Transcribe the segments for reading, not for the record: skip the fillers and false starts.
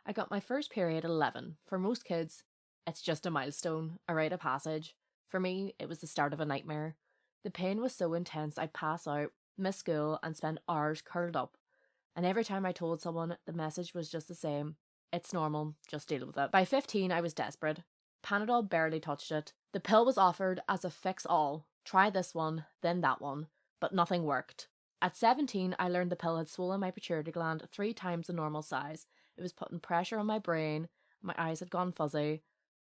I got my first period at 11. For most kids, it's just a milestone, a rite of passage. For me, it was the start of a nightmare. The pain was so intense I'd pass out, miss school, and spend hours curled up. And every time I told someone, the message was just the same. It's normal, just deal with it. By 15, I was desperate. Panadol barely touched it. The pill was offered as a fix-all. Try this one, then that one. But nothing worked. At 17, I learned the pill had swollen my pituitary gland 3 times the normal size. It was putting pressure on my brain, my eyes had gone fuzzy,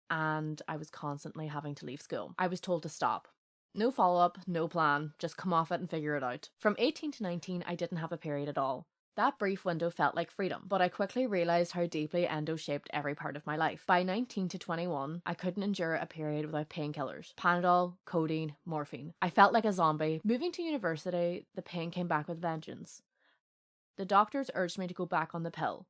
and I was constantly having to leave school. I was told to stop. No follow-up, no plan, just come off it and figure it out. From 18 to 19, I didn't have a period at all. That brief window felt like freedom, but I quickly realised how deeply endo shaped every part of my life. By 19 to 21, I couldn't endure a period without painkillers. Panadol, codeine, morphine. I felt like a zombie. Moving to university, the pain came back with vengeance. The doctors urged me to go back on the pill.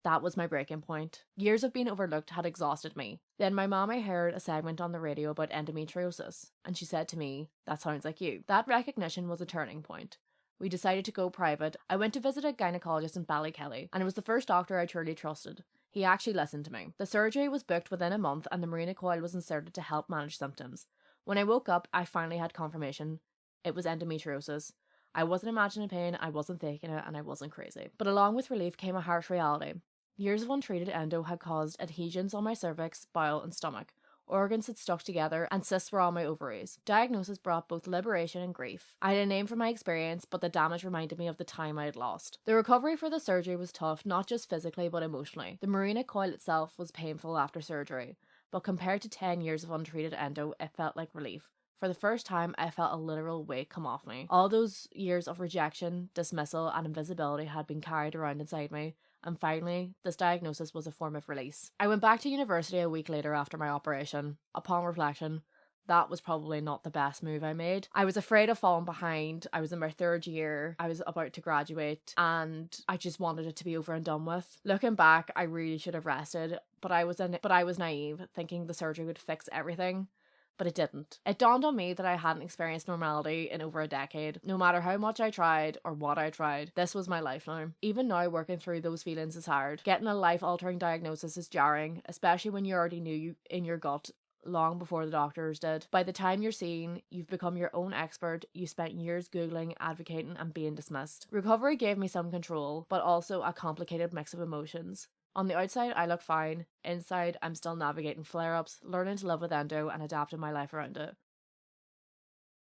That was my breaking point. Years of being overlooked had exhausted me. Then my mom heard a segment on the radio about endometriosis, and she said to me, "That sounds like you." That recognition was a turning point. We decided to go private. I went to visit a gynecologist in Ballykelly, and it was the first doctor I truly trusted. He actually listened to me. The surgery was booked within a month, and the Mirena coil was inserted to help manage symptoms. When I woke up, I finally had confirmation. It was endometriosis. I wasn't imagining pain, I wasn't faking it, and I wasn't crazy. But along with relief came a harsh reality. Years of untreated endo had caused adhesions on my cervix, bowel, and stomach. Organs had stuck together, and cysts were on my ovaries. Diagnosis brought both liberation and grief. I had a name for my experience, but the damage reminded me of the time I had lost. The recovery for the surgery was tough, not just physically, but emotionally. The Mirena coil itself was painful after surgery, but compared to 10 years of untreated endo, it felt like relief. For the first time, I felt a literal weight come off me. All those years of rejection, dismissal, and invisibility had been carried around inside me, and finally, this diagnosis was a form of release. I went back to university a week later after my operation. Upon reflection, that was probably not the best move I made. I was afraid of falling behind. I was in my 3rd year. I was about to graduate, and I just wanted it to be over and done with. Looking back, I really should have rested, but I was naive, thinking the surgery would fix everything. But it didn't. It dawned on me that I hadn't experienced normality in over a decade. No matter how much I tried or what I tried, this was my life now. Even now, working through those feelings is hard. Getting a life-altering diagnosis is jarring, especially when you already knew in your gut long before the doctors did. By the time you're seen, you've become your own expert. You spent years Googling, advocating, and being dismissed. Recovery gave me some control, but also a complicated mix of emotions. On the outside, I look fine. Inside, I'm still navigating flare-ups, learning to live with endo and adapting my life around it.